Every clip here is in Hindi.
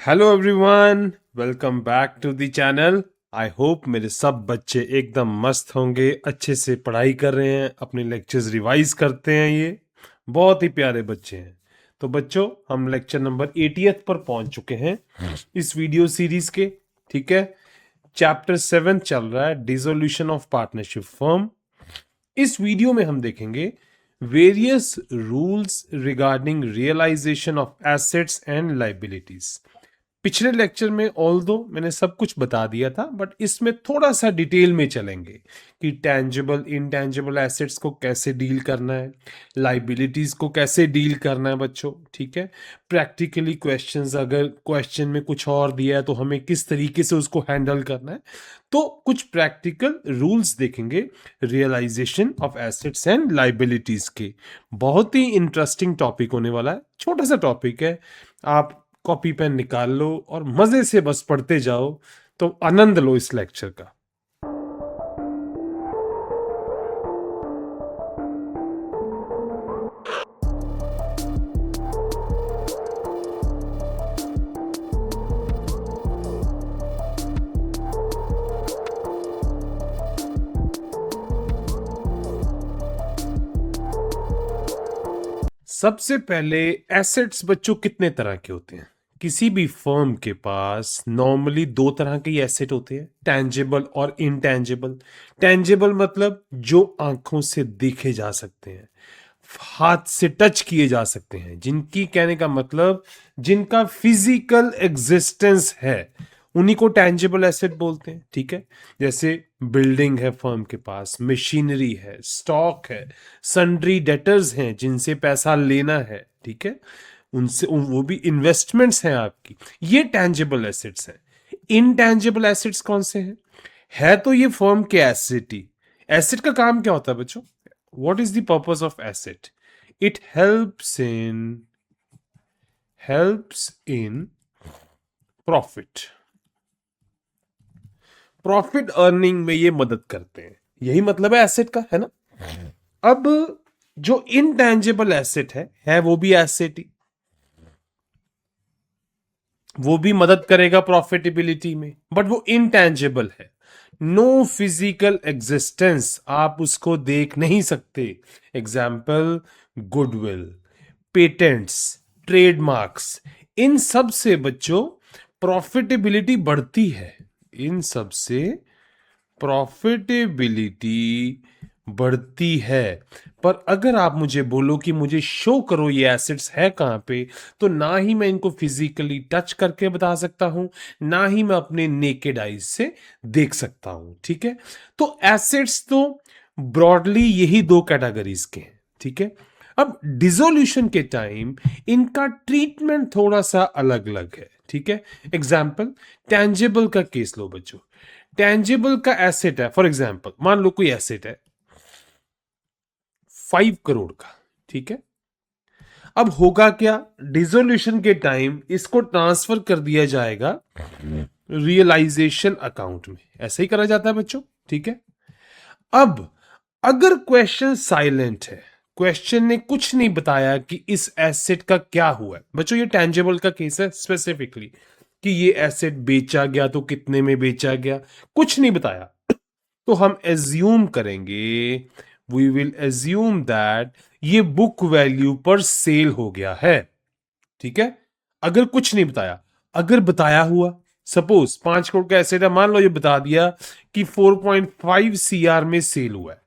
Hello everyone, welcome back to the channel. I hope मेरे सब बच्चे एकदम मस्त होंगे, अच्छे से पढ़ाई कर रहे हैं, अपने लेक्चर्स रिवाइज करते हैं। ये बहुत ही प्यारे बच्चे हैं। तो बच्चों, हम लेक्चर नंबर 80th पर पहुंच चुके हैं इस वीडियो सीरीज के। ठीक है, चैप्टर 7 चल रहा है, डिसोल्यूशन ऑफ पार्टनरशिप फर्म। इस वीडियो में हम देखेंगे various rules regarding realisation of assets and liabilities. पिछले लेक्चर में ऑल्दो मैंने सब कुछ बता दिया था, बट इसमें थोड़ा सा डिटेल में चलेंगे कि टैंजिबल इनटैंजिबल एसेट्स को कैसे डील करना है, लाइबिलिटीज को कैसे डील करना है बच्चों। ठीक है, प्रैक्टिकली क्वेश्चंस, अगर क्वेश्चन में कुछ और दिया है तो हमें किस तरीके से उसको हैंडल करना है। तो कुछ प्रैक्टिकल रूल्स देखेंगे realisation of assets and liabilities के। बहुत ही इंटरेस्टिंग टॉपिक होने वाला है, छोटा सा टॉपिक है। आप कॉपी पेन निकाल लो और मजे से बस पढ़ते जाओ, तो आनंद लो इस लेक्चर का। सबसे पहले, एसेट्स बच्चों कितने तरह के होते हैं? किसी भी फर्म के पास नॉर्मली दो तरह के एसेट होते हैं, टैंजिबल और इनटैंजिबल। टैंजिबल मतलब जो आंखों से देखे जा सकते हैं, हाथ से टच किए जा सकते हैं, जिनकी, कहने का मतलब जिनका फिजिकल एग्जिस्टेंस है, उन्हीं को टैंजिबल एसेट बोलते हैं। ठीक है, जैसे बिल्डिंग है फर्म के पास, मशीनरी है, स्टॉक है, सन्ड्री डेटर्स हैं जिनसे पैसा लेना है। ठीक है, उनसे वो भी इन्वेस्टमेंट्स हैं आपकी, ये टैंजिबल एसेट्स हैं। इनटैंजिबल एसेट्स कौन से हैं? है तो ये फर्म के एसेट ही। एसेट का काम क्या होता है बच्चों? What is the purpose of asset? It helps in profit. Profit earning में ये मदद करते हैं, यही मतलब है एसेट का, है ना। अब जो इनटैंजिबल एसेट है वो भी एसेट ही, वो भी मदद करेगा प्रॉफिटेबिलिटी में, बट वो इनटैंजिबल है। नो फिजिकल एग्जिस्टेंस, आप उसको देख नहीं सकते। एग्जाम्पल, गुडविल, पेटेंट्स, ट्रेडमार्क्स, इन सब से बच्चों प्रॉफिटेबिलिटी बढ़ती है। इन सब से प्रॉफिटेबिलिटी बढ़ती है। पर अगर आप मुझे बोलो कि मुझे शो करो ये एसेट्स है कहां पे, तो ना ही मैं इनको फिजिकली टच करके बता सकता हूं, ना ही मैं अपने नेकेड आईज से देख सकता हूं। ठीक है, तो एसेट्स तो ब्रॉडली यही दो कैटेगरीज के हैं। ठीक है, अब डिसोल्यूशन के टाइम इनका ट्रीटमेंट थोड़ा सा अलग अलग है। ठीक है, एग्जाम्पल, टैंजिबल का केस लो बच्चों। टैंजिबल का एसेट है, फॉर एग्जाम्पल मान लो कोई एसेट है 5 करोड़ का। ठीक है, अब होगा क्या, डिसोल्यूशन के टाइम इसको ट्रांसफर कर दिया जाएगा रियलाइजेशन अकाउंट में। ऐसा ही करा जाता है बच्चों। ठीक है, अब अगर क्वेश्चन साइलेंट है, क्वेश्चन ने कुछ नहीं बताया कि इस एसेट का क्या हुआ है, बच्चों ये टैंजिबल का केस है स्पेसिफिकली, कि ये एसेट बेचा गया तो कितने में बेचा गया, कुछ नहीं बताया, तो हम एज्यूम करेंगे, वी विल एज्यूम दैट ये बुक वैल्यू पर सेल हो गया है। ठीक है, अगर कुछ नहीं बताया, अगर बताया हुआ, सपोज 5 करोड़ का एसेट है, मान लो ये बता दिया कि 4.5 सीआर में सेल हुआ है,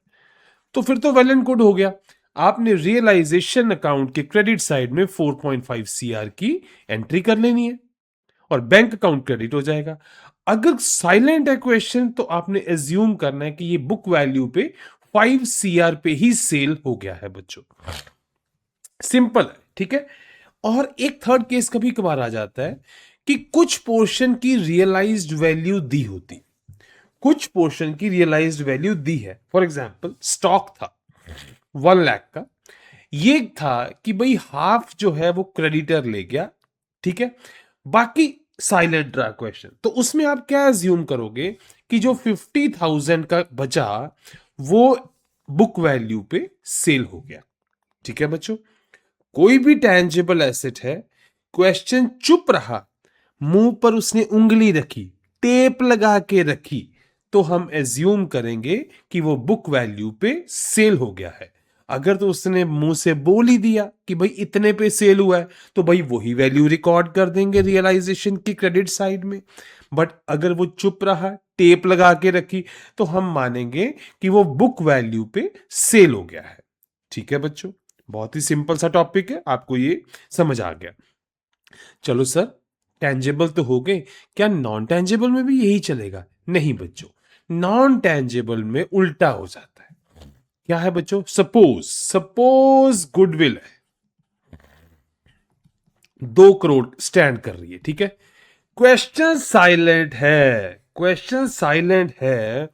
तो फिर तो वेल एंड गुड हो गया। आपने रियलाइजेशन अकाउंट के क्रेडिट साइड में 4.5 सीआर की एंट्री कर लेनी है और बैंक अकाउंट क्रेडिट हो जाएगा। अगर साइलेंट है क्वेश्चन, तो आपने एज्यूम करना है कि ये बुक वैल्यू पे 5 सीआर पे ही सेल हो गया है बच्चों। सिंपल है। ठीक है, और एक थर्ड केस कभी कभार आ जाता है कि कुछ पोर्शन की रियलाइज्ड वैल्यू दी होती, कुछ पोर्शन की रियलाइज्ड वैल्यू दी है। फॉर एग्जाम्पल, स्टॉक था 1 लाख का, ये था कि भाई हाफ जो है वो क्रेडिटर ले गया। ठीक है, बाकी साइलेंट रहा क्वेश्चन, तो उसमें आप क्या एज्यूम करोगे कि जो 50,000 का बचा वो बुक वैल्यू पे सेल हो गया। ठीक है बच्चों, कोई भी टैंजिबल एसेट है, क्वेश्चन चुप रहा मुंह पर उसने उंगली रखी, टेप लगा के रखी, तो हम एज्यूम करेंगे कि वो बुक वैल्यू पे सेल हो गया है। अगर तो उसने मुंह से बोल ही दिया कि भाई इतने पे सेल हुआ है, तो भाई वही वैल्यू रिकॉर्ड कर देंगे रियलाइजेशन की क्रेडिट साइड में। बट अगर वो चुप रहा, टेप लगा के रखी, तो हम मानेंगे कि वो बुक वैल्यू पे सेल हो गया है। ठीक है बच्चों, बहुत ही सिंपल सा टॉपिक है, आपको ये समझ आ गया। चलो सर, टेंजेबल तो हो गए, क्या नॉन टेंजेबल में भी यही चलेगा? नहीं बच्चों, नॉन टेंजेबल में उल्टा हो जाता है। क्या है बच्चों? सपोज गुडविल है, 2 करोड़ स्टैंड कर रही है, ठीक है। क्वेश्चन साइलेंट है,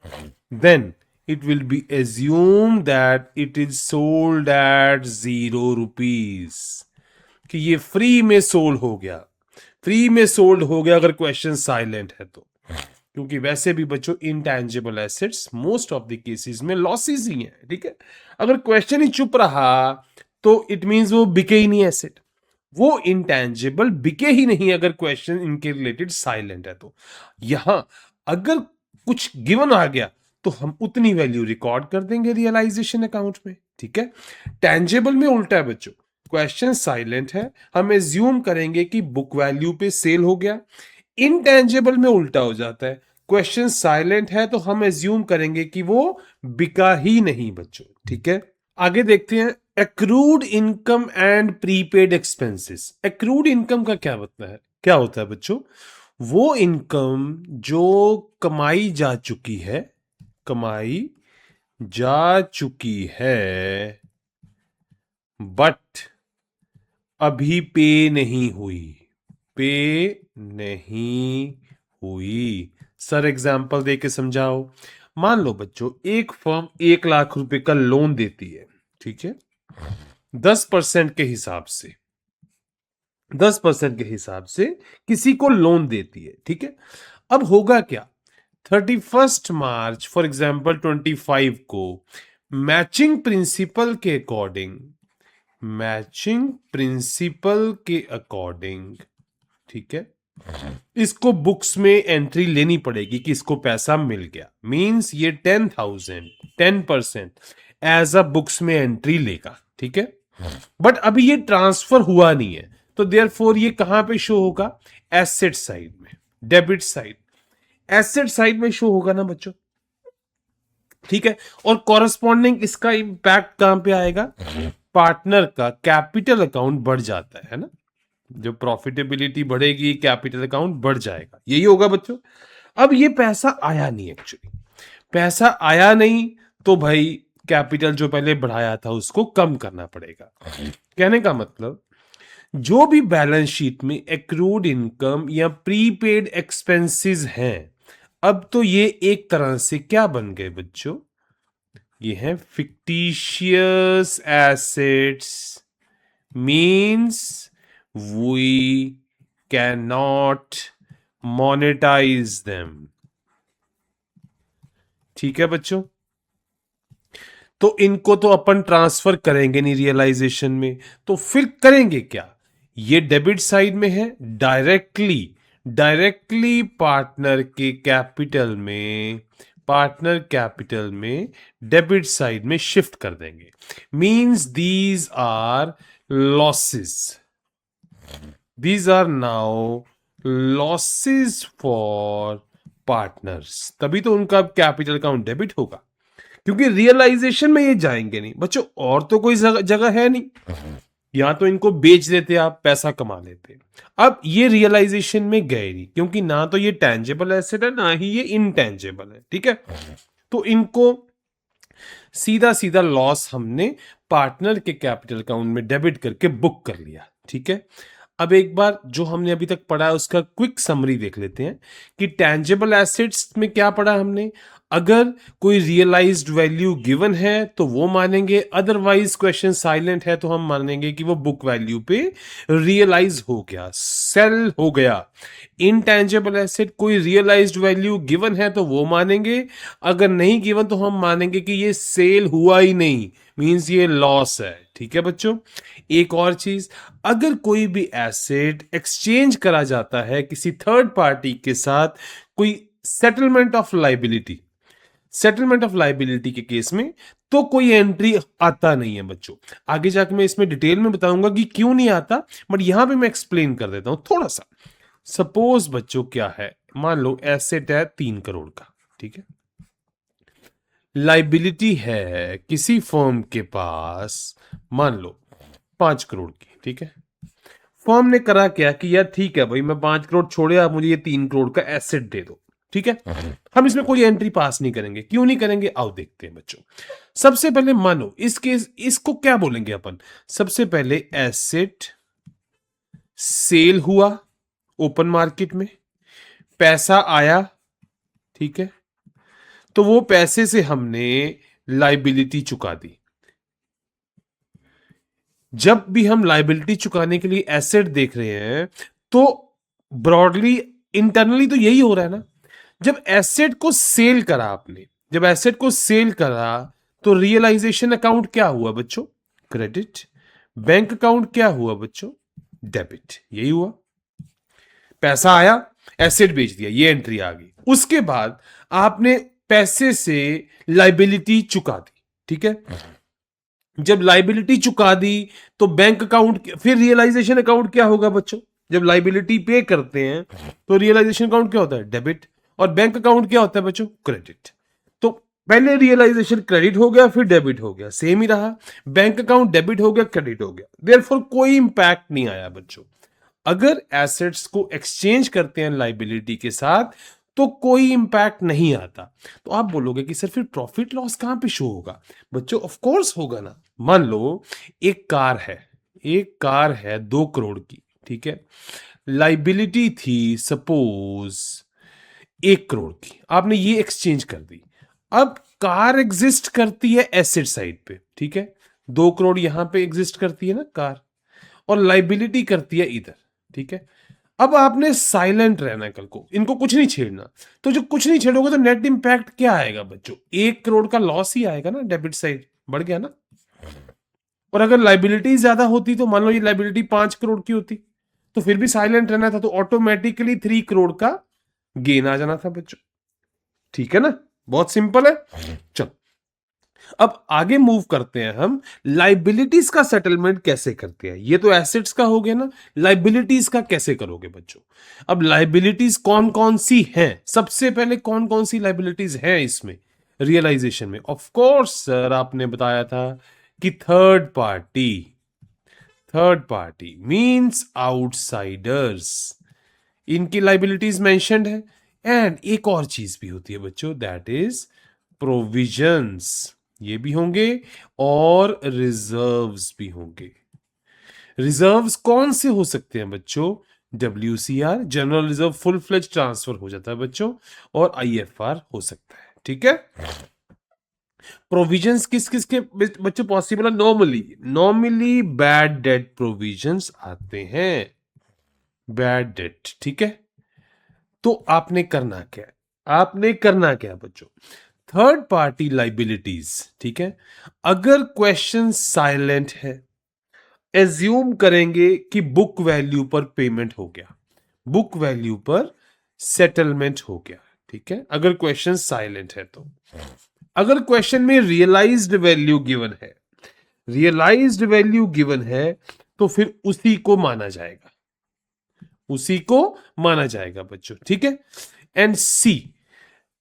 then it will be assumed that it is sold at 0 rupees, कि ये फ्री में सोल्ड हो गया, अगर क्वेश्चन साइलेंट है तो। क्योंकि वैसे भी बच्चों intangible assets most of the cases में लॉसेस ही हैं, ठीक है। अगर क्वेश्चन ही चुप रहा तो इट मींस वो बिके ही नहीं एसेट, वो इंटैंजिबल बिके ही नहीं अगर क्वेश्चन इनके रिलेटेड साइलेंट है तो। यहां अगर कुछ गिवन आ गया तो हम उतनी वैल्यू रिकॉर्ड कर देंगे रियलाइजेशन अकाउंट में, ठीक है। टेंजेबल में उल्टा है बच्चों, क्वेश्चन साइलेंट है, हम एज्यूम करेंगे कि बुक वैल्यू पे सेल हो गया। इनटेंजेबल में उल्टा हो जाता है, क्वेश्चन साइलेंट है तो हम एज्यूम करेंगे कि वो बिका ही नहीं बच्चों, ठीक है। आगे देखते हैं, accrued income and prepaid expenses. Accrued income का क्या मतलब है, क्या होता है बच्चों? वो इनकम जो कमाई जा चुकी है बट अभी पे नहीं हुई। सर एग्जाम्पल दे के समझाओ। मान लो बच्चों, एक फर्म 1 लाख रुपए का लोन देती है, ठीक है, 10% के हिसाब से, 10% के हिसाब से किसी को लोन देती है, ठीक है। अब होगा क्या, 31 मार्च फॉर एग्जाम्पल 25 को मैचिंग प्रिंसिपल के अकॉर्डिंग, ठीक है, इसको बुक्स में एंट्री लेनी पड़ेगी कि इसको पैसा मिल गया। मींस ये 10% एज अ बुक्स में एंट्री लेगा, ठीक है। बट अभी ये ट्रांसफर हुआ नहीं है, तो देयरफॉर ये कहां पे शो होगा? एसेट साइड में, डेबिट साइड, एसेट साइड में शो होगा ना बच्चों, ठीक है। और कॉरस्पॉन्डिंग इसका इंपैक्ट कहां पे आएगा? पार्टनर का कैपिटल अकाउंट बढ़ जाता है ना, जो प्रॉफिटेबिलिटी बढ़ेगी कैपिटल अकाउंट बढ़ जाएगा, यही होगा बच्चों। अब ये पैसा आया नहीं, एक्चुअली पैसा आया नहीं, तो भाई कैपिटल जो पहले बढ़ाया था उसको कम करना पड़ेगा। कहने का मतलब, जो भी बैलेंस शीट में एक्रूड इनकम या प्रीपेड एक्सपेंसेस हैं, अब तो ये एक तरह से क्या बन गए बच्चों? ये है fictitious assets, means we can not monetise them, ठीक है बच्चों। तो इनको तो अपन ट्रांसफर करेंगे नहीं रियलाइजेशन में, तो फिर करेंगे क्या? ये डेबिट साइड में है, डायरेक्टली पार्टनर कैपिटल में डेबिट साइड में शिफ्ट कर देंगे। Means these are now losses for partners, तभी तो उनका कैपिटल अकाउंट डेबिट होगा, क्योंकि रियलाइजेशन में ये जाएंगे नहीं बच्चों, और तो कोई जगह है नहीं, या तो इनको बेच देते आप पैसा कमा लेते। अब ये रियलाइजेशन में गए नहीं, क्योंकि ना तो ये टेंजेबल एसेट है ना ही ये इनटेंजेबल है, ठीक है। तो इनको सीधा सीधा लॉस हमने पार्टनर के कैपिटल अकाउंट में डेबिट करके बुक कर लिया, ठीक है। अब एक बार जो हमने अभी तक पढ़ा है उसका क्विक समरी देख लेते हैं कि टेंजेबल एसेट्स में क्या पढ़ा हमने। अगर कोई रियलाइज्ड वैल्यू गिवन है तो वो मानेंगे, अदरवाइज क्वेश्चन साइलेंट है तो हम मानेंगे कि वो बुक वैल्यू पे रियलाइज हो गया, सेल हो गया। इनटेंजेबल एसेट, कोई रियलाइज्ड वैल्यू गिवन है तो वो मानेंगे, अगर नहीं गिवन तो हम मानेंगे कि ये सेल हुआ ही नहीं, मींस ये लॉस है, ठीक है बच्चों। एक और चीज, अगर कोई भी एसेट एक्सचेंज करा जाता है किसी थर्ड पार्टी के साथ, कोई settlement of liability, settlement of liability के केस में, तो कोई एंट्री आता नहीं है बच्चों। आगे जाके मैं इसमें डिटेल में बताऊंगा कि क्यों नहीं आता, बट यहां पे मैं एक्सप्लेन कर देता हूं थोड़ा सा। सपोज बच्चों क्या है, मान लो एसेट है 3 करोड़ का, ठीक है, लाइबिलिटी है किसी फर्म के पास मान लो 5 करोड़ की, ठीक है। फर्म ने करा क्या कि यार ठीक है भाई, मैं 5 करोड़ छोड़े, आप मुझे ये 3 करोड़ का एसेट दे दो, ठीक है। हम इसमें कोई एंट्री पास नहीं करेंगे। क्यों नहीं करेंगे, आओ देखते हैं बच्चों। सबसे पहले मानो इस केस, इसको क्या बोलेंगे अपन, सबसे पहले एसेट सेल हुआ ओपन मार्केट में, पैसा आया, ठीक है, तो वो पैसे से हमने लाइबिलिटी चुका दी। जब भी हम लाइबिलिटी चुकाने के लिए एसेट देख रहे हैं तो ब्रॉडली इंटरनली तो यही हो रहा है ना। जब एसेट को सेल करा आपने, जब एसेट को सेल करा तो रियलाइजेशन अकाउंट क्या हुआ बच्चों, क्रेडिट। बैंक अकाउंट क्या हुआ बच्चों, डेबिट। यही हुआ, पैसा आया, एसेट बेच दिया, ये एंट्री आ गई। उसके बाद आपने पैसे से लाइबिलिटी चुका दी, ठीक है। जब लाइबिलिटी चुका दी तो बैंक अकाउंट, फिर रियलाइजेशन अकाउंट क्या होगा बच्चों, जब लाइबिलिटी पे करते हैं तो रियलाइजेशन अकाउंट क्या होता है, डेबिट। और बैंक अकाउंट क्या होता है बच्चों, क्रेडिट। तो पहले रियलाइजेशन क्रेडिट हो गया, फिर डेबिट हो गया, सेम ही रहा। बैंक अकाउंट डेबिट हो गया, क्रेडिट हो गया, देयरफॉर कोई इंपैक्ट नहीं आया बच्चों। अगर एसेट्स को एक्सचेंज करते हैं लाइबिलिटी के साथ तो कोई इंपैक्ट नहीं आता। तो आप बोलोगे कि सर फिर प्रॉफिट लॉस कहां पे शो होगा, बच्चों ऑफ कोर्स होगा ना। मान लो एक कार है, एक कार है 2 करोड़ की, ठीक है, लाइबिलिटी थी सपोज 1 करोड़ की, आपने ये एक्सचेंज कर दी। अब कार एग्जिस्ट करती है एसेट साइड पे, ठीक है, 2 करोड़ यहां पे एग्जिस्ट करती है ना कार, और लाइबिलिटी करती है इधर, ठीक है। अब आपने साइलेंट रहना है, कल को इनको कुछ नहीं छेड़ना। तो जो कुछ नहीं छेड़ोगे तो नेट इंपैक्ट क्या आएगा बच्चों, 1 करोड़ का लॉस ही आएगा ना, डेबिट साइड बढ़ गया ना। और अगर लाइबिलिटी ज्यादा होती तो मान लो ये लाइबिलिटी 5 करोड़ की होती तो फिर भी साइलेंट रहना था, तो ऑटोमेटिकली 3 करोड़ का गेन आ जाना था बच्चों, ठीक है ना। बहुत सिंपल है। चलो अब आगे मूव करते हैं हम, लाइबिलिटीज का सेटलमेंट कैसे करते हैं। ये तो एसेट्स का हो गया ना, लाइबिलिटीज का कैसे करोगे बच्चों। अब लाइबिलिटीज कौन कौन सी हैं, सबसे पहले कौन कौन सी लाइबिलिटीज हैं इसमें रियलाइजेशन में। ऑफ कोर्स सर आपने बताया था कि third party, third party means outsiders, इनकी लाइबिलिटीज मेंशन्ड है। एंड एक और चीज भी होती है बच्चों, दैट इज प्रोविजंस, ये भी होंगे, और रिजर्व्स भी होंगे। रिजर्व्स कौन से हो सकते हैं बच्चों, WCR general reserve full fledge transfer हो जाता है बच्चों, और IFR हो सकता है, ठीक है। प्रोविजंस किस किस के बच्चों पॉसिबल है, normally, normally bad debt provisions आते हैं, बैड डेट, ठीक है। तो आपने करना क्या, आपने करना क्या बच्चों, थर्ड पार्टी लाइबिलिटीज, ठीक है, अगर क्वेश्चन साइलेंट है, एज्यूम करेंगे कि बुक वैल्यू पर पेमेंट हो गया, बुक वैल्यू पर सेटलमेंट हो गया, ठीक है, अगर क्वेश्चन साइलेंट है तो। अगर क्वेश्चन में रियलाइज्ड वैल्यू गिवन है, रियलाइज्ड वैल्यू गिवन है तो फिर उसी को माना जाएगा, उसी को माना जाएगा बच्चों, ठीक है। एंड सी,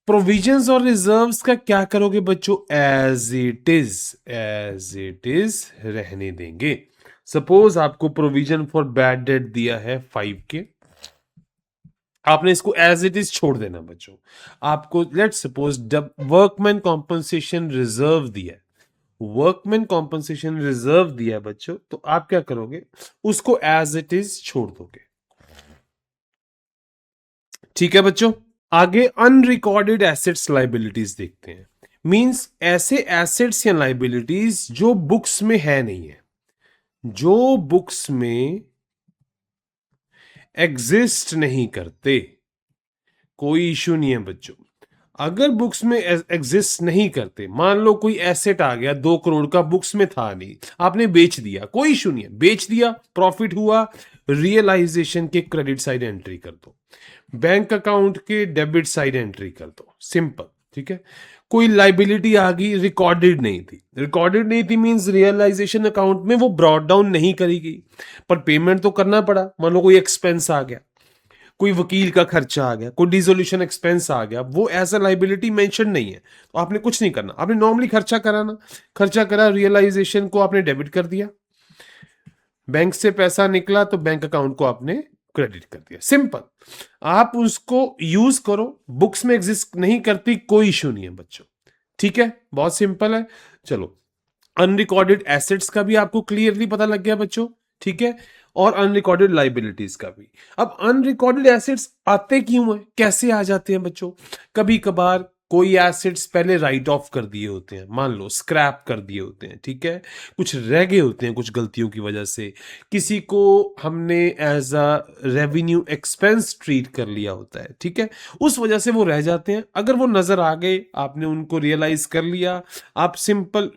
प्रोविजंस और रिजर्व्स का क्या करोगे बच्चों, as it is, as it is रहने देंगे। सपोज आपको प्रोविजन फॉर बैड डेट दिया है 5K, आपने इसको एज इट इज छोड़ देना बच्चों। आपको let's suppose workman compensation reserve दिया है, वर्कमैन कॉम्पनसेशन रिजर्व दिया है बच्चों, तो आप क्या करोगे, उसको एज इट इज छोड़ दोगे, ठीक है बच्चों। आगे अनरिकॉर्डेड एसेट्स लाइबिलिटीज देखते हैं। मींस ऐसे एसेट्स या लाइबिलिटीज जो बुक्स में है नहीं है, जो बुक्स में एग्जिस्ट नहीं करते, कोई इश्यू नहीं है बच्चों। अगर बुक्स में एग्जिस्ट नहीं करते, मान लो कोई एसेट आ गया 2 करोड़ का, बुक्स में था नहीं, आपने बेच दिया, कोई इशू नहीं है, बेच दिया, प्रॉफिट हुआ, रियलाइजेशन के क्रेडिट साइड एंट्री कर दो, बैंक अकाउंट के डेबिट साइड एंट्री कर दो, सिंपल। ठीक है। कोई लाइबिलिटी आ गई, रिकॉर्डेड नहीं थी, रिकॉर्डेड नहीं थी मींस रियलाइजेशन अकाउंट में वो ब्रॉट डाउन नहीं करी गई, पर पेमेंट तो करना पड़ा। मान लो कोई एक्सपेंस आ गया, कोई वकील का खर्चा आ गया, कोई डिसोल्यूशन एक्सपेंस आ गया, वो एज अ लाइबिलिटी मेंशन नहीं है, तो आपने कुछ नहीं करना, आपने नॉर्मली खर्चा करा ना, खर्चा करा, रियलाइजेशन को आपने डेबिट कर दिया, बैंक से पैसा निकला तो बैंक अकाउंट को आपने क्रेडिट कर दिया, सिंपल। आप उसको यूज करो, बुक्स में एग्जिस्ट नहीं करती, कोई इश्यू नहीं है बच्चों। ठीक है, बहुत सिंपल है। चलो, अनरिकॉर्डेड एसेट्स का भी आपको क्लियरली पता लग गया बच्चों। ठीक है, और अनरिकॉर्डेड लाइबिलिटीज का भी। अब अनरिकॉर्डेड एसेट्स आते क्यों हैं, कैसे आ जाते हैं बच्चों? कभी कभार कोई एसेट्स पहले राइट ऑफ कर दिए होते हैं, मान लो स्क्रैप कर दिए होते हैं, ठीक है, कुछ रह गए होते हैं कुछ गलतियों की वजह से, किसी को हमने as a revenue expense treat कर लिया होता है, ठीक है, उस वजह से वो रह जाते हैं। अगर वो नजर आ गए, आपने उनको रियलाइज कर लिया, आप सिंपल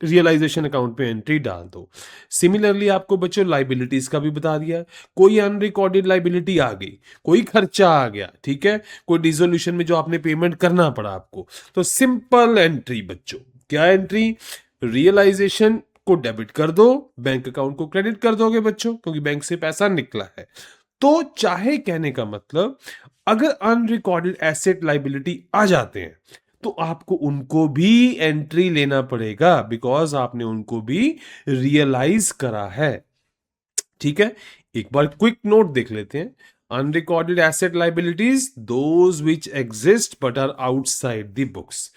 रियलाइजेशन अकाउंट पे एंट्री डाल दो। सिमिलरली आपको बच्चों लाइबिलिटीज का भी बता दिया, कोई अनरिकॉर्डेड लाइबिलिटी आ गई, कोई खर्चा आ गया, ठीक है, कोई डिसोल्यूशन में जो आपने पेमेंट करना पड़ा आपको, तो सिंपल एंट्री बच्चों, क्या एंट्री? रियलाइजेशन को डेबिट कर दो, बैंक अकाउंट को क्रेडिट कर दोगे बच्चों, क्योंकि बैंक से पैसा निकला है। तो चाहे कहने का मतलब, अगर अनरिकॉर्डेड एसेट लाइबिलिटी आ जाते हैं तो आपको उनको भी एंट्री लेना पड़ेगा, बिकॉज आपने उनको भी रियलाइज करा है। ठीक है, एक बार क्विक नोट देख लेते हैं। Unrecorded asset liabilities, those which exist but are outside the books,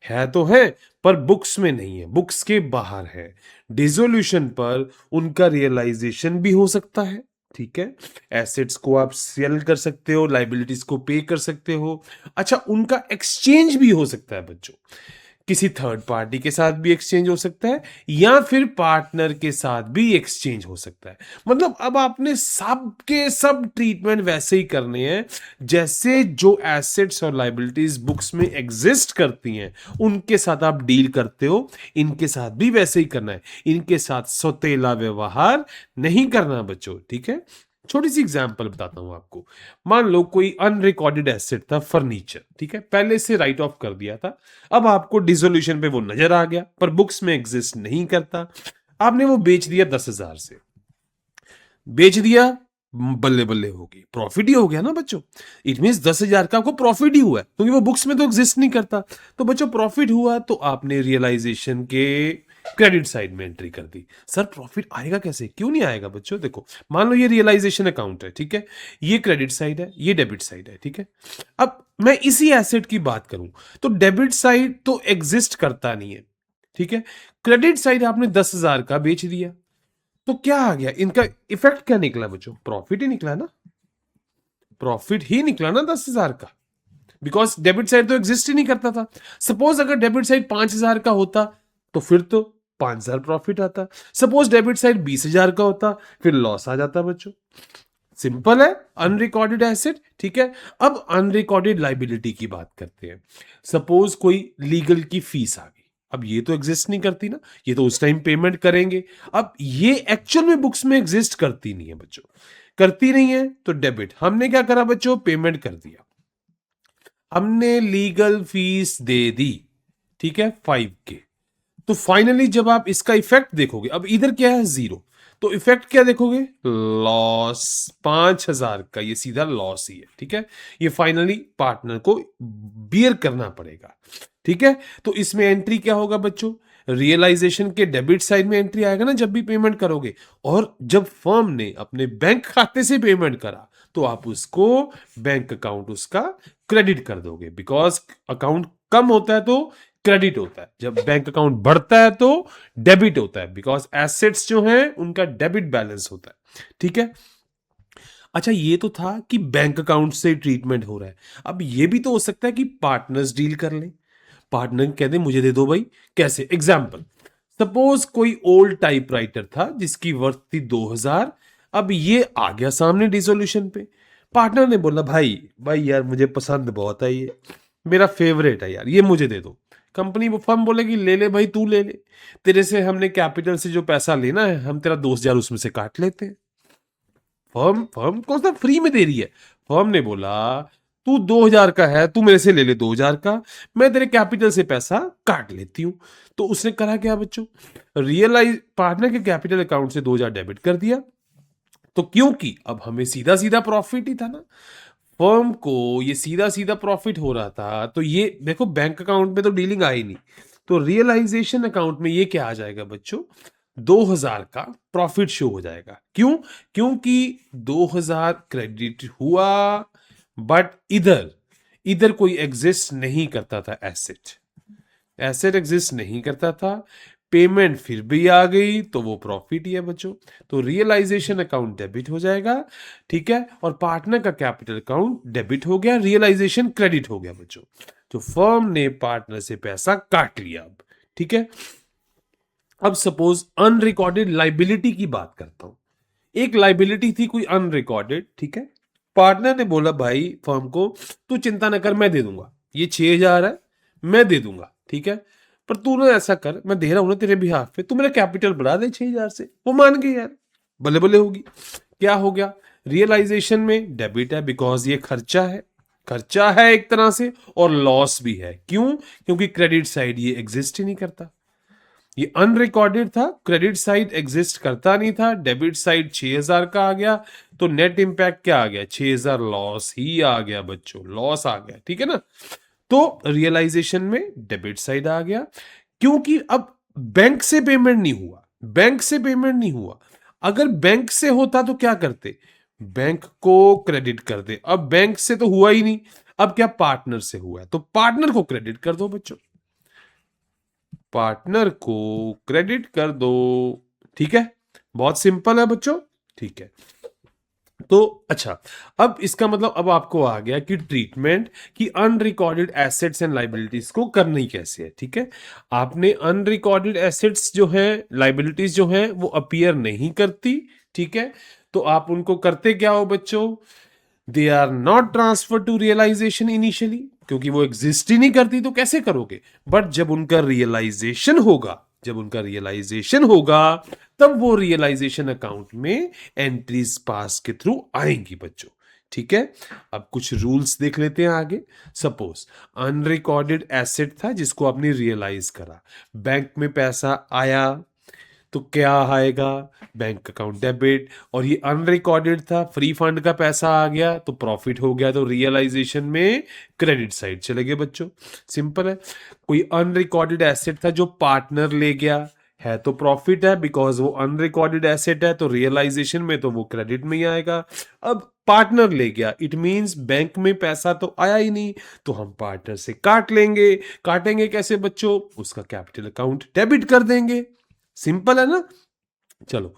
है तो है पर बुक्स में नहीं है, बुक्स के बाहर है। डिसोल्यूशन पर उनका रियलाइजेशन भी हो सकता है। ठीक है, एसेट्स को आप सेल कर सकते हो, लाइबिलिटीज को पे कर सकते हो। अच्छा, उनका एक्सचेंज भी हो सकता है बच्चों, किसी थर्ड पार्टी के साथ भी एक्सचेंज हो सकता है, या फिर पार्टनर के साथ भी एक्सचेंज हो सकता है। मतलब अब आपने सब के सब ट्रीटमेंट वैसे ही करने हैं जैसे जो एसेट्स और लाइबिलिटीज बुक्स में एग्जिस्ट करती हैं उनके साथ आप डील करते हो, इनके साथ भी वैसे ही करना है, इनके साथ सौतेला व्यवहार नहीं करना बच्चों। ठीक है, छोटी सी एग्जांपल बताता हूं आपको। मान लो कोई अनरिकॉर्डेड एसेट था, फर्नीचर, ठीक है, पहले से राइट ऑफ कर दिया था, अब आपको डिसोल्यूशन पे वो नजर आ गया पर बुक्स में एग्जिस्ट नहीं करता, आपने वो बेच दिया 10,000 से, बेच दिया, बल्ले बल्ले होगी, प्रॉफिट ही हो गया ना बच्चों। इट मींस 10,000 का आपको प्रॉफिट ही हुआ है, क्योंकि वो बुक्स में तो एग्जिस्ट नहीं करता। तो बच्चों प्रॉफिट हुआ तो आपने रियलाइजेशन के क्रेडिट साइड में एंट्री कर दी। सर प्रॉफिट आएगा कैसे, क्यों नहीं आएगा बच्चों? देखो, मान लो ये रियलाइजेशन अकाउंट है, ठीक है, ये क्रेडिट साइड है, ये डेबिट साइड है, ठीक है। अब मैं इसी एसेट की बात करूं तो डेबिट साइड तो एग्जिस्ट करता नहीं है, ठीक है, क्रेडिट साइड आपने 10,000 का बेच दिया, तो क्या आ गया, इनका इफेक्ट क्या निकला बच्चों? प्रॉफिट ही निकला ना, प्रॉफिट ही निकला ना 10,000 का, बिकॉज डेबिट साइड तो एग्जिस्ट ही नहीं करता था। सपोज अगर डेबिट साइड 5,000 का होता तो फिर तो 5,000 प्रॉफिट आता। सपोज डेबिट साइड 20,000 का होता, फिर लॉस आ जाता बच्चों। सिंपल है, अनरिकॉर्डेड एसेट। ठीक है, अब अनरिकॉर्डेड लाइबिलिटी की बात करते हैं। सपोज कोई लीगल की फीस आ गई, अब ये तो एग्जिस्ट नहीं करती ना, ये तो उस टाइम पेमेंट करेंगे, अब ये एक्चुअल में बुक्स में एग्जिस्ट करती नहीं है बच्चों, करती नहीं है तो डेबिट, हमने क्या करा बच्चों, पेमेंट कर दिया, हमने लीगल फीस दे दी, ठीक है, 5K। तो फाइनली जब आप इसका इफेक्ट देखोगे, अब इधर क्या है, 0, तो इफेक्ट क्या देखोगे, लॉस, 5,000 का ये सीधा लॉस ही है। ठीक है, ये फाइनली पार्टनर को बियर करना पड़ेगा। ठीक है, तो इसमें एंट्री क्या होगा बच्चों, रियलाइजेशन के डेबिट साइड में एंट्री आएगा ना जब भी पेमेंट करोगे, और जब फर्म ने अपने बैंक खाते से पेमेंट करा तो आप उसको बैंक अकाउंट उसका क्रेडिट कर दोगे, बिकॉज अकाउंट कम होता है तो क्रेडिट होता है, जब बैंक अकाउंट बढ़ता है तो डेबिट होता है, बिकॉज एसेट्स जो हैं उनका डेबिट बैलेंस होता है। ठीक है, अच्छा ये तो था कि बैंक अकाउंट से ट्रीटमेंट हो रहा है, अब ये भी तो हो सकता है कि पार्टनर्स डील कर लें, पार्टनर कह दे मुझे दे दो भाई। कैसे, एग्जाम्पल, सपोज कोई ओल्ड टाइपराइटर था जिसकी वर्थ थी 2,000, अब ये आ गया सामने डिसोल्यूशन पे, पार्टनर ने बोला भाई भाई यार मुझे पसंद बहुत है ये, मेरा फेवरेट है यार, ये मुझे दे दो। कंपनी फर्म बोलेगी ले ले भाई, तू ले ले, तेरे से हमने कैपिटल से जो पैसा लेना है हम तेरा 2,000 उसमें से काट लेते हैं। फर्म फर्म कौन सा फ्री में दे रही है। फर्म ने बोला तू 2,000 का है, तू मेरे से ले ले 2,000 का, मैं तेरे कैपिटल से पैसा काट लेती हूं। तो उसने करा क्या बच्चों, रियलाइज पार्टनर के कैपिटल अकाउंट से 2,000 डेबिट कर दिया। तो क्योंकि अब हमें सीधा सीधा प्रॉफिट ही था ना, फर्म को ये सीधा सीधा प्रॉफिट हो रहा था, तो ये देखो बैंक अकाउंट में तो डीलिंग आई नहीं, तो रियलाइजेशन अकाउंट में ये क्या आ जाएगा बच्चों, 2,000 का प्रॉफिट शो हो जाएगा। क्यों, क्योंकि 2,000 क्रेडिट हुआ, बट इधर इधर कोई एग्जिस्ट नहीं करता था एसेट, एसेट एग्जिस्ट नहीं करता था, पेमेंट फिर भी आ गई तो वो प्रॉफिट ही है बच्चों। तो रियलाइजेशन अकाउंट डेबिट हो जाएगा, ठीक है, और पार्टनर का कैपिटल अकाउंट डेबिट हो गया, रियलाइजेशन क्रेडिट हो गया बच्चों। तो फर्म ने पार्टनर से पैसा काट लिया अब, ठीक है। अब सपोज अनरिकॉर्डेड लाइबिलिटी की बात करता हूं, एक लाइबिलिटी थी कोई अनरिकॉर्डेड, ठीक है। पार्टनर ने बोला भाई फर्म को तू चिंता न कर मैं दे दूंगा, ये 6,000 है मैं दे दूंगा, ठीक है, पर तू ना ऐसा कर, मैं दे रहा हूं ना तेरे बिहाफ पे, तू मेरा कैपिटल बढ़ा दे 6,000 से। वो मान गई यार, बल्ले बल्ले होगी। क्या हो गया, रियलाइजेशन में डेबिट है बिकॉज ये खर्चा है, खर्चा है एक तरह से, और लॉस भी है। क्यों, क्योंकि क्रेडिट साइड ये एग्जिस्ट ही नहीं करता, ये अनरिकॉर्डेड था, क्रेडिट साइड एग्जिस्ट करता नहीं था, डेबिट साइड 6,000 का आ गया, तो नेट इंपैक्ट क्या आ गया, 6,000 लॉस ही आ गया बच्चों, लॉस आ गया, ठीक है ना। तो रियलाइजेशन में डेबिट साइड आ गया, क्योंकि अब बैंक से पेमेंट नहीं हुआ, बैंक से पेमेंट नहीं हुआ। अगर बैंक से होता तो क्या करते, बैंक को क्रेडिट कर दे, अब बैंक से तो हुआ ही नहीं, अब क्या पार्टनर से हुआ है, तो पार्टनर को क्रेडिट कर दो बच्चों, पार्टनर को क्रेडिट कर दो, ठीक है, बहुत सिंपल है बच्चों, ठीक है। तो अच्छा, अब इसका मतलब अब आपको आ गया कि ट्रीटमेंट की अनरिकॉर्डेड एसेट्स एंड लाइबिलिटीज को करनी कैसे है, ठीक है। आपने अनरिकॉर्डेड एसेट्स जो है, लाइबिलिटीज जो है वो अपीयर नहीं करती, ठीक है, तो आप उनको करते क्या हो बच्चों, they are not transfer to realisation initially, क्योंकि वो एग्जिस्ट ही नहीं करती तो कैसे करोगे। बट जब उनका रियलाइजेशन होगा, जब उनका रियलाइजेशन होगा तब वो रियलाइजेशन अकाउंट में एंट्रीज पास के थ्रू आएंगी बच्चों, ठीक है। अब कुछ रूल्स देख लेते हैं आगे। सपोज अनरिकॉर्डेड एसेट था जिसको आपने रियलाइज करा, बैंक में पैसा आया तो क्या आएगा, बैंक अकाउंट डेबिट, और ये अनरिकॉर्डेड था, फ्री फंड का पैसा आ गया तो प्रॉफिट हो गया, तो रियलाइजेशन में क्रेडिट साइड चले गए बच्चों, सिंपल है। कोई अनरिकॉर्डेड एसेट था जो पार्टनर ले गया है तो प्रॉफिट है, बिकॉज वो अनरिकॉर्डेड एसेट है, तो रियलाइजेशन में तो वो क्रेडिट में ही आएगा। अब पार्टनर ले गया, इट मींस बैंक में पैसा तो आया ही नहीं, तो हम पार्टनर से काट लेंगे, काटेंगे कैसे बच्चों, उसका कैपिटल अकाउंट डेबिट कर देंगे, सिंपल है ना। चलो,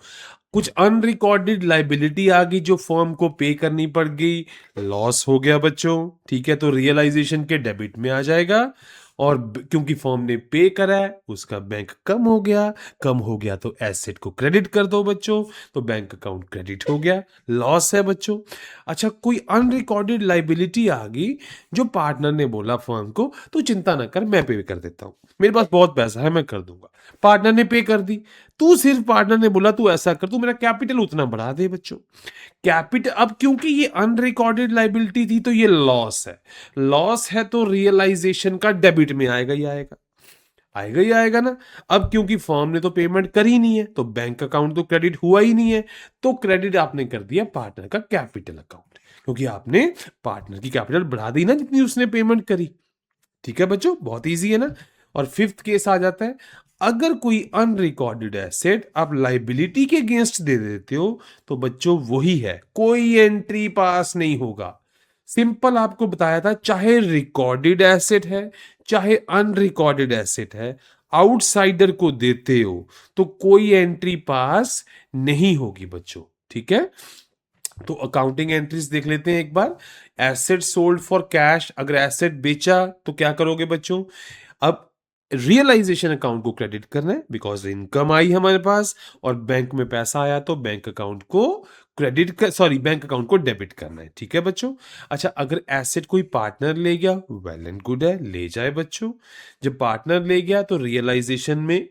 कुछ अनरिकॉर्डेड लाइबिलिटी आ गई जो फर्म को पे करनी पड़ गई, लॉस हो गया बच्चों, ठीक है, तो रियलाइजेशन के डेबिट में आ जाएगा, और क्योंकि फर्म ने पे करा है उसका बैंक कम हो गया, कम हो गया तो एसेट को क्रेडिट कर दो बच्चों, तो बैंक अकाउंट क्रेडिट हो गया, लॉस है बच्चों। अच्छा, कोई अनरिकॉर्डेड लाइबिलिटी आ गई जो पार्टनर ने बोला फर्म को तू चिंता ना कर मैं पे कर देता हूं, मेरे पास बहुत पैसा है मैं कर दूंगा, पार्टनर ने पे कर दी, तू सिर्फ पार्टनर ने बोला तू ऐसा कर, तू मेरा कैपिटल उतना बढ़ा दे बच्चों, कैपिटल। अब क्योंकि ये अनरिकॉर्डेड लाइबिलिटी थी तो ये लॉस है, लॉस है तो रियलाइजेशन का डेबिट में आएगा ही आएगा, आएगा ही आएगा ना। अब क्योंकि फर्म ने तो पेमेंट करी नहीं है तो बैंक अकाउंट तो क्रेडिट हुआ ही नहीं है, तो क्रेडिट आपने कर दिया पार्टनर का कैपिटल अकाउंट, क्योंकि आपने पार्टनर की कैपिटल बढ़ा दी ना जितनी उसने पेमेंट करी, ठीक है बच्चों, बहुत इजी है ना। और फिफ्थ केस आ जाता है, अगर कोई अनरिकॉर्डेड एसेट आप लाइबिलिटी के अगेंस्ट दे देते हो तो बच्चों वही है, कोई एंट्री पास नहीं होगा। सिंपल आपको बताया था, चाहे रिकॉर्डेड एसेट है चाहे अनरिकॉर्डेड एसेट है, आउटसाइडर को देते हो तो कोई एंट्री पास नहीं होगी बच्चों, ठीक है। तो अकाउंटिंग एंट्रीज देख लेते हैं एक बार। एसेट सोल्ड फॉर कैश, अगर एसेट बेचा तो क्या करोगे बच्चों, अब रियलाइजेशन अकाउंट को क्रेडिट करना है बिकॉज इनकम आई हमारे पास, और बैंक में पैसा आया तो बैंक अकाउंट को क्रेडिट का सॉरी बैंक अकाउंट को डेबिट करना है, ठीक है बच्चों। अच्छा, अगर एसेट कोई पार्टनर ले गया, वेल एंड गुड है, ले जाए बच्चों। जब पार्टनर ले गया तो रियलाइजेशन में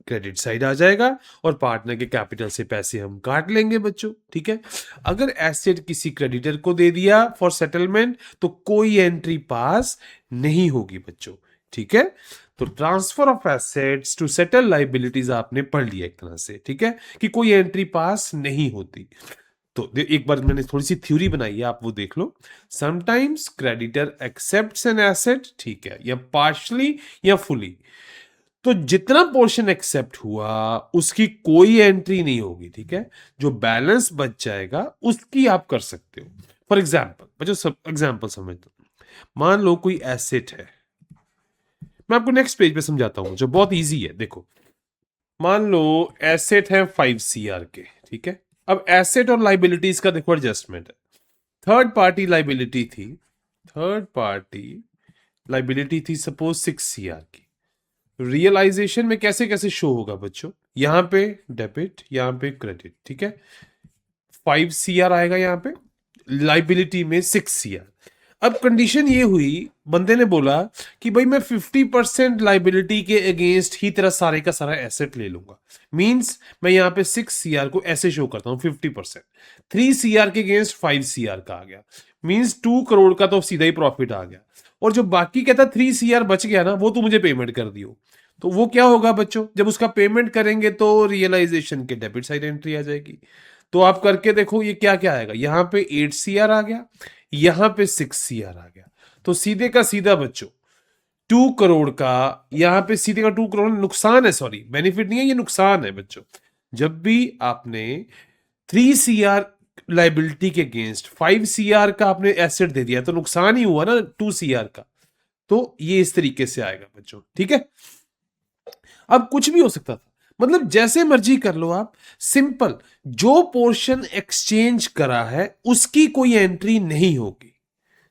क्रेडिट साइड आ जाएगा और पार्टनर के कैपिटल से पैसे हम काट लेंगे बच्चों, ठीक है। अगर एसेट किसी क्रेडिटर को दे दिया फॉर सेटलमेंट तो कोई एंट्री पास नहीं होगी बच्चों, ठीक है। तो transfer of assets to settle liabilities आपने पढ़ लिया एक तरह से, ठीक है, कि कोई एंट्री पास नहीं होती। तो एक बार मैंने थोड़ी सी थ्योरी बनाई है, आप वो देख लो। Sometimes creditor accepts an asset, ठीक है, या पार्शली या फुली। तो जितना पोर्शन एक्सेप्ट हुआ उसकी कोई एंट्री नहीं होगी, ठीक है। जो बैलेंस बच जाएगा उसकी आप कर सकते हो। फॉर एग्जाम्पल बच्चों, सब एग्जाम्पल समझ लो। मान लो कोई एसेट है, मैं आपको नेक्स्ट पेज पे समझाता हूं जो बहुत इजी है। देखो, मान लो एसेट है 5 CR के, ठीक है। अब एसेट और लाइबिलिटीज का देखो एडजस्टमेंट है। थर्ड पार्टी लाइबिलिटी थी, थर्ड पार्टी लाइबिलिटी थी सपोज 6 CR की। रियलाइजेशन में कैसे कैसे शो होगा बच्चों, यहां पे डेबिट, यहां पे क्रेडिट, ठीक है। 5 CR आएगा यहां पे, लाइबिलिटी में 6 CR। अब कंडीशन ये हुई, बंदे ने बोला कि भाई मैं 50% लाइबिलिटी के अगेंस्ट ही तेरा सारे का सारा एसेट ले लूंगा। मींस मैं यहां पे 6 CR को ऐसे शो करता हूं 50%, 3 CR के अगेंस्ट 5 CR का आ गया। मींस 2 करोड़ का तो सीधा ही प्रॉफिट आ गया। और जो बाकी कहता 3 CR बच गया ना, वो तो मुझे पेमेंट कर दियो। तो वो क्या होगा बच्चों, जब उसका पेमेंट करेंगे तो रियलाइजेशन के डेबिट साइड एंट्री आ जाएगी। तो आप करके देखो ये क्या क्या आएगा, यहां पे 8 CR आ गया, यहां पे 6 CR आ गया। तो सीधे का सीधा बच्चों 2 करोड़ का, यहां पे सीधे का 2 करोड़ नुकसान है, सॉरी बेनिफिट नहीं है, ये नुकसान है बच्चों। जब भी आपने 3 CR लाइबिलिटी के अगेंस्ट 5 CR का आपने एसेट दे दिया तो नुकसान ही हुआ ना 2 CR का। तो ये इस तरीके से आएगा बच्चों, ठीक है। अब कुछ भी हो सकता था, मतलब जैसे मर्जी कर लो आप। सिंपल, जो पोर्शन एक्सचेंज करा है उसकी कोई एंट्री नहीं होगी।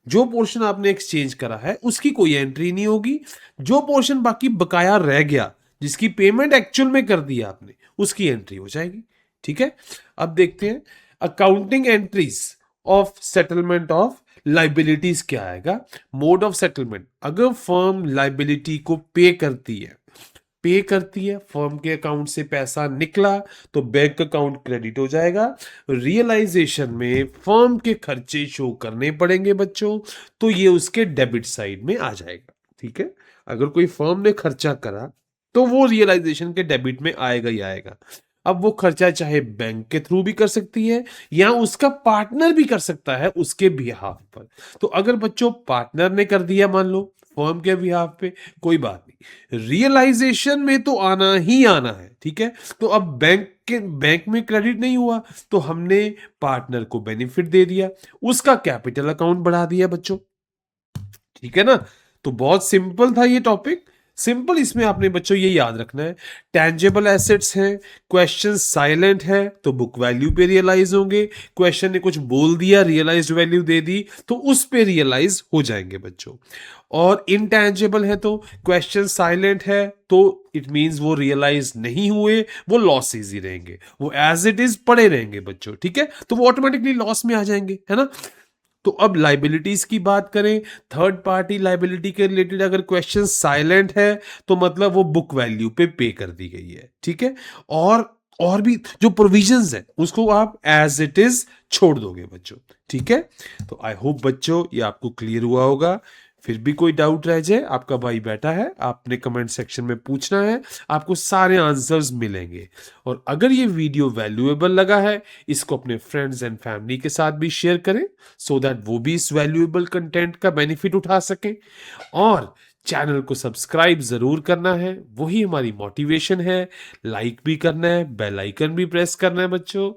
जो पोर्शन आपने एक्सचेंज करा है उसकी कोई एंट्री नहीं होगी। जो पोर्शन बाकी बकाया रह गया, जिसकी पेमेंट एक्चुअल में कर दी आपने, उसकी एंट्री हो जाएगी, ठीक है। अब देखते हैं accounting entries of settlement of liabilities क्या आएगा। मोड ऑफ सेटलमेंट, अगर फर्म लाइबिलिटी को पे करती है, फर्म के अकाउंट से पैसा निकला तो बैंक अकाउंट क्रेडिट हो जाएगा। रियलाइजेशन में फर्म के खर्चे शो करने पड़ेंगे बच्चों, तो ये उसके डेबिट साइड में आ जाएगा, ठीक है। अगर कोई फर्म ने खर्चा करा तो वो रियलाइजेशन के डेबिट में आएगा ही आएगा। अब वो खर्चा चाहे बैंक के थ्रू भी कर सकती है या उसका पार्टनर भी कर सकता है उसके बिहाफ पर। तो अगर बच्चों पार्टनर ने कर दिया मान लो फर्म के बिहाफ पे, कोई बात नहीं, रियलाइजेशन में तो आना ही आना है, ठीक है। तो अब बैंक में क्रेडिट नहीं हुआ तो हमने पार्टनर को बेनिफिट दे दिया, उसका कैपिटल अकाउंट बढ़ा दिया बच्चों, ठीक है ना। तो बहुत सिंपल था ये टॉपिक। सिंपल, इसमें आपने बच्चों ये याद रखना है, टेंजेबल एसेट्स हैं, क्वेश्चन साइलेंट है तो बुक वैल्यू पे रियलाइज होंगे। क्वेश्चन ने कुछ बोल दिया, रियलाइज्ड वैल्यू दे दी तो उस पे रियलाइज हो जाएंगे बच्चों। और इनटेंजेबल है तो क्वेश्चन साइलेंट है तो इट मींस वो रियलाइज नहीं हुए, वो लॉसेज ही रहेंगे, वो एज इट इज पड़े रहेंगे बच्चों, ठीक है। तो वो ऑटोमेटिकली लॉस में आ जाएंगे, है ना। तो अब लाइबिलिटीज की बात करें, थर्ड पार्टी लाइबिलिटी के रिलेटेड अगर क्वेश्चन साइलेंट है तो मतलब वो बुक वैल्यू पे कर दी गई है, ठीक है। और भी जो प्रोविजंस है उसको आप एज इट इज छोड़ दोगे बच्चों, ठीक है। तो आई होप बच्चों ये आपको क्लियर हुआ होगा। फिर भी कोई डाउट रह जाए, आपका भाई बैठा है, आपने कमेंट सेक्शन में पूछना है, आपको सारे आंसर्स मिलेंगे। और अगर ये वीडियो वैल्यूएबल लगा है, इसको अपने फ्रेंड्स एंड फैमिली के साथ भी शेयर करें सो दैट वो भी इस वैल्यूएबल कंटेंट का बेनिफिट उठा सकें। और चैनल को सब्सक्राइब जरूर करना है, वही हमारी मोटिवेशन है। लाइक भी करना है, बेल आइकन भी प्रेस करना है बच्चों।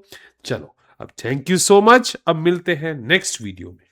चलो अब थैंक यू सो मच, अब मिलते हैं नेक्स्ट वीडियो में।